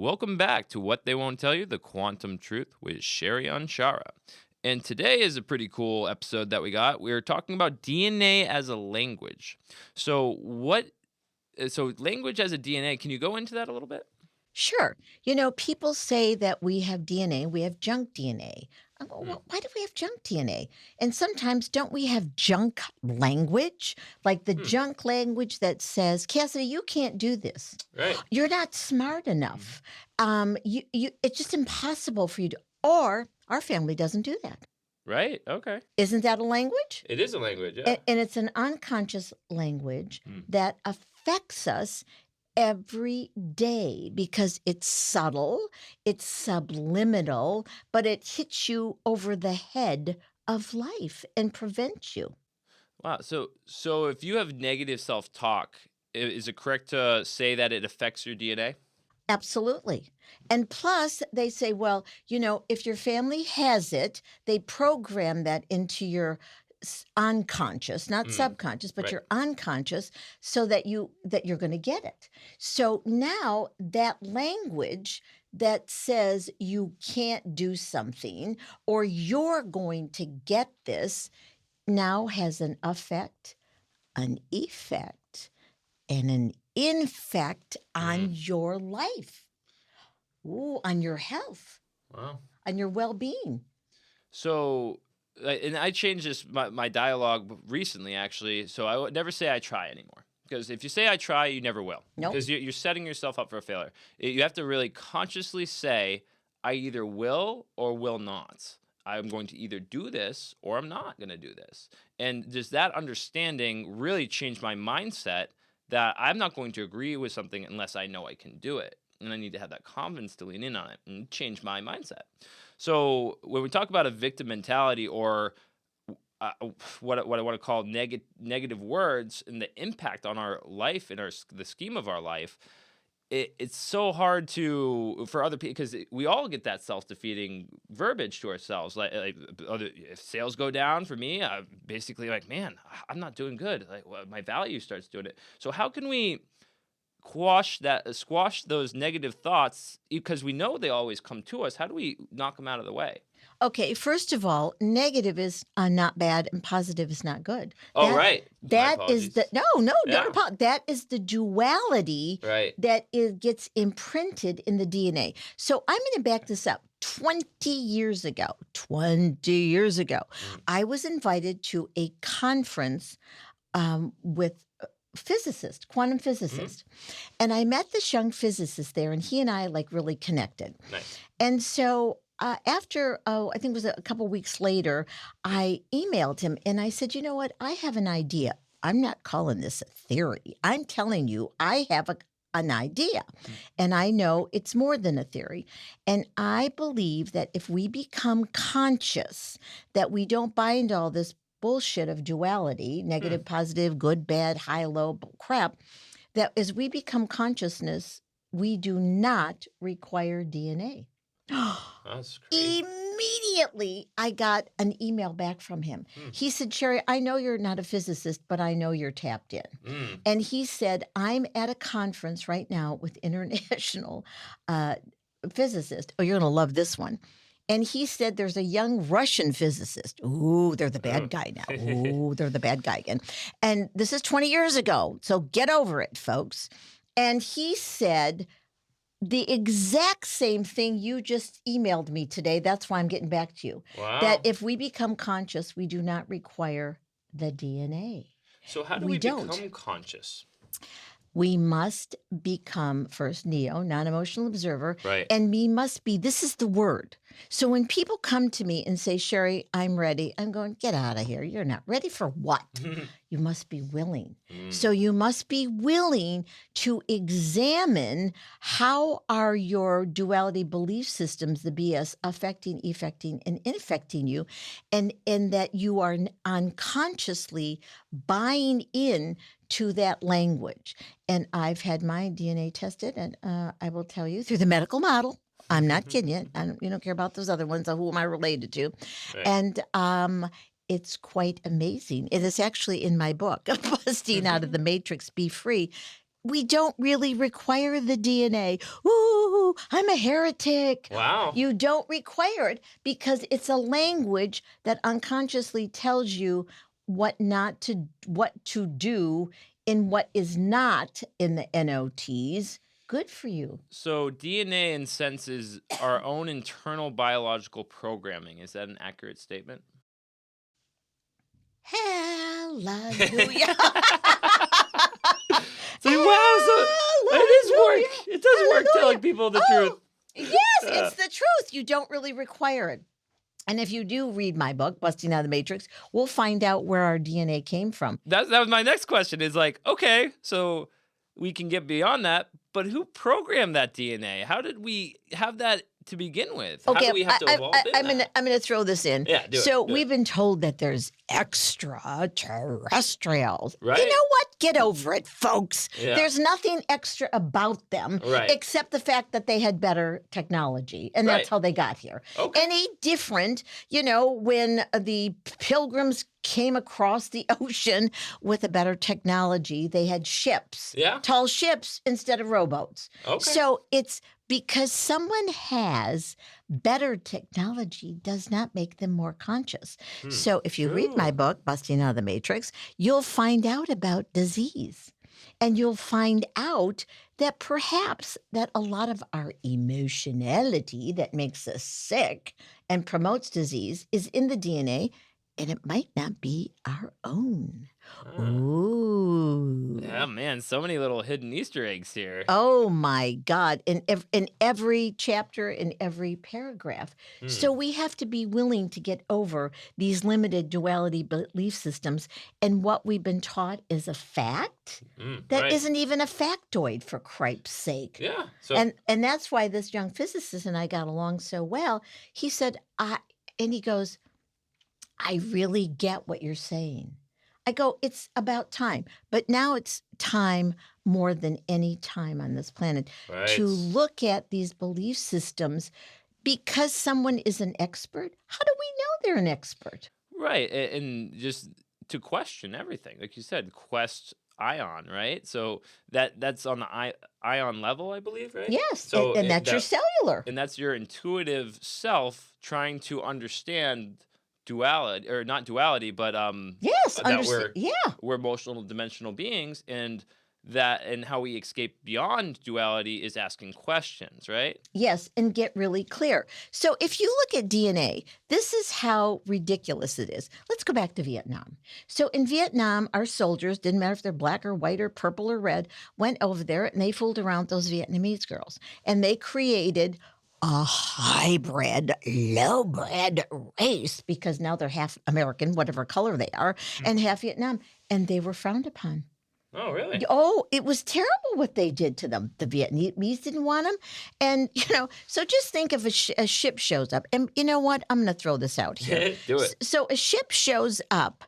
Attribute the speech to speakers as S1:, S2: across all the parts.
S1: Welcome back to What They Won't Tell You, The Quantum Truth with Sherry Anshara. And today is a pretty cool episode that we got. We're talking about DNA as a language. So language as a DNA, can you go into that a little bit?
S2: Sure. People say that we have DNA, we have junk DNA.
S1: Hmm.
S2: Why do we have junk DNA? And sometimes don't we have junk language? Like the
S1: Hmm.
S2: junk language that says, Cassidy, you can't do this.
S1: Right.
S2: You're not smart enough. It's just impossible for you to, or our family doesn't do that.
S1: Right. Okay.
S2: Isn't that a language?
S1: It is a language, yeah.
S2: And it's an unconscious language
S1: Hmm.
S2: that affects us every day because it's subtle, it's subliminal, but it hits you over the head of life and prevents you.
S1: Wow. So if you have negative self-talk, is it correct to say that it affects your DNA?
S2: Absolutely. And plus, they say, well, if your family has it, they program that into your unconscious, not
S1: Mm.
S2: subconscious, but
S1: Right.
S2: your unconscious, so that you're going to get it. So now that language that says you can't do something or you're going to get this now has an effect, and an infect on your life. On your health,
S1: Wow.
S2: on your well-being.
S1: So, and I changed my dialogue recently, actually. So I would never say I try anymore. Because if you say I try, you never will.
S2: Nope.
S1: Because you're setting yourself up for a failure. You have to really consciously say, I either will or will not. I'm going to either do this or I'm not going to do this. And just that understanding really changed my mindset that I'm not going to agree with something unless I know I can do it. And I need to have that confidence to lean in on it and change my mindset. So when we talk about a victim mentality or what I want to call negative words and the impact on our life and the scheme of our life, it's so hard for other people because we all get that self-defeating verbiage to ourselves. If sales go down for me, I'm basically like, man, I'm not doing good. My value starts doing it. So how can we squash those negative thoughts because we know they always come to us? How do we knock them out of the way?
S2: Okay, first of all, negative is not bad and positive is not good.
S1: Oh, right. My
S2: That is
S1: apologies.
S2: that is the duality
S1: Right.
S2: that gets imprinted in the DNA. So I'm going to back this up. 20 years ago, I was invited to a conference with quantum physicist. And I met this young physicist there, and he and I really connected.
S1: Nice.
S2: And so after, I think it was a couple weeks later, I emailed him and I said, you know what? I have an idea. I'm not calling this a theory. I'm telling you, I have an idea. And I know it's more than a theory. And I believe that if we become conscious, that we don't buy into all this bullshit of duality, negative, positive, good, bad, high, low crap, that as we become consciousness, we do not require DNA.
S1: That's crazy.
S2: Immediately, I got an email back from him. He said, Sherry, I know you're not a physicist, but I know you're tapped in. And he said, I'm at a conference right now with international physicists. Oh, you're going to love this one. And he said there's a young Russian physicist. Ooh, they're the bad guy now. Ooh, they're the bad guy again. And this is 20 years ago. So get over it, folks. And he said the exact same thing you just emailed me today. That's why I'm getting back to you.
S1: Wow.
S2: That if we become conscious, we do not require the DNA.
S1: So how do we become conscious?
S2: We must become first non-emotional observer.
S1: Right.
S2: And we must be, this is the word. So when people come to me and say, Sherry, I'm ready, I'm going, get out of here. You're not ready for what? You must be willing. So you must be willing to examine how are your duality belief systems, the BS, affecting, effecting, and infecting you, and that you are unconsciously buying in to that language. And I've had my DNA tested, and I will tell you, through the medical model, I'm not kidding you. You don't care about those other ones. Who am I related to?
S1: Right.
S2: And it's quite amazing. It is actually in my book, Busting Out of the Matrix, Be Free. We don't really require the DNA. Ooh, Ooh, I'm a heretic.
S1: Wow.
S2: You don't require it because it's a language that unconsciously tells you what to do in what is not in the NOTs. Good for you.
S1: So DNA in sense is our own internal biological programming. Is that an accurate statement?
S2: Hallelujah.
S1: So wow, so it is work. It does work telling people the truth.
S2: Yes, it's the truth. You don't really require it. And if you do read my book, Busting Out of the Matrix, we'll find out where our DNA came from.
S1: That was my next question. Is like, okay, so we can get beyond that, but who programmed that DNA? How did we have that to begin with? How do we have to evolve
S2: I'm gonna throw this in.
S1: Yeah, do it.
S2: So we've been told that there's extraterrestrials.
S1: Right.
S2: You know what? Get over it, folks.
S1: Yeah.
S2: There's nothing extra about them except the fact that they had better technology, and that's how they got here.
S1: Okay.
S2: Any different, when the pilgrims came across the ocean with a better technology, they had ships, tall ships instead of rowboats.
S1: Okay.
S2: So it's because someone has better technology does not make them more conscious. So if you read my book, Busting Out of the Matrix, you'll find out about disease. And you'll find out that perhaps that a lot of our emotionality that makes us sick and promotes disease is in the DNA, and it might not be our own. Ooh.
S1: Yeah, man, so many little hidden Easter eggs here.
S2: Oh my God. In every chapter, in every paragraph. So we have to be willing to get over these limited duality belief systems. And what we've been taught is a fact that isn't even a factoid, for Christ's sake.
S1: Yeah. So
S2: And that's why this young physicist and I got along so well. He said, and he goes, I really get what you're saying. I go, it's about time. But now it's time more than any time on this planet to look at these belief systems because someone is an expert. How do we know they're an expert?
S1: Right. And just to question everything. Like you said, quest ion, right? So that's on the ion level, I believe, right?
S2: Yes.
S1: So
S2: and that's your cellular.
S1: And that's your intuitive self trying to understand duality, or not duality, but
S2: yes,
S1: that we're emotional dimensional beings, and how we escape beyond duality is asking questions, right?
S2: Yes, and get really clear. So if you look at DNA, this is how ridiculous it is. Let's go back to Vietnam. So in Vietnam, our soldiers, didn't matter if they're black or white or purple or red, went over there and they fooled around those Vietnamese girls, and they created a hybrid, low-bred race because now they're half American, whatever color they are, and half Vietnam, and they were frowned upon.
S1: Oh, really?
S2: Oh, it was terrible what they did to them. The Vietnamese didn't want them. And, so just think if a ship shows up. And you know what? I'm going to throw this out here.
S1: Do it.
S2: So a ship shows up.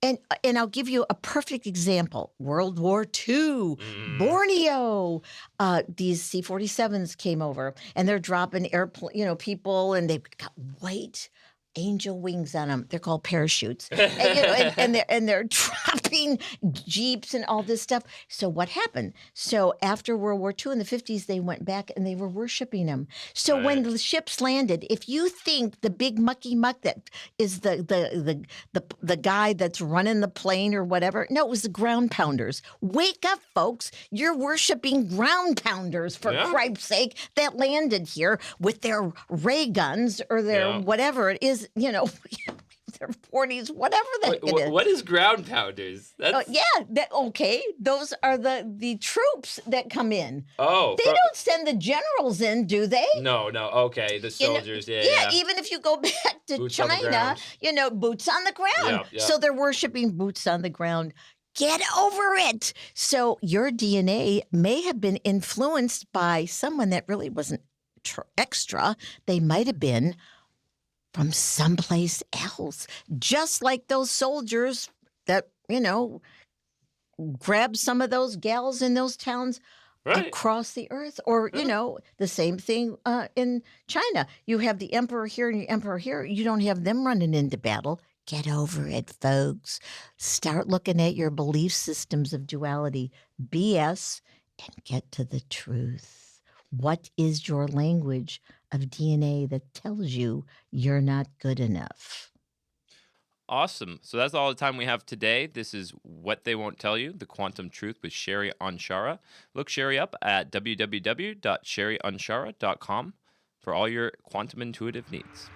S2: And I'll give you a perfect example. World War II, Borneo. These C-47s came over, and they're dropping people, and they've got white angel wings on them. They're called parachutes, and they're dropping jeeps and all this stuff. So what happened? So after World War II in the 50s, they went back and they were worshiping them. So when the ships landed, if you think the big mucky muck that is the guy that's running the plane or whatever, no, it was the ground pounders. Wake up, folks! You're worshiping ground pounders, for Christ's sake, that landed here with their ray guns or their whatever it is. Their 40s, whatever it is.
S1: What is ground pounders?
S2: Okay. Those are the troops that come in.
S1: Oh.
S2: They don't send the generals in, do they?
S1: No. Okay, the soldiers,
S2: yeah. Even if you go back to
S1: boots
S2: China, boots on the ground.
S1: Yeah.
S2: So they're worshiping boots on the ground. Get over it. So your DNA may have been influenced by someone that really wasn't extra. They might have been from someplace else, just like those soldiers that, grabbed some of those gals in those towns across the earth. Or, the same thing in China. You have the emperor here and the emperor here. You don't have them running into battle. Get over it, folks. Start looking at your belief systems of duality, BS, and get to the truth. What is your language of DNA that tells you you're not good enough?
S1: Awesome. So that's all the time we have today. This is What They Won't Tell You, The Quantum Truth with Sherry Anshara. Look Sherry up at www.sherryonshara.com for all your quantum intuitive needs.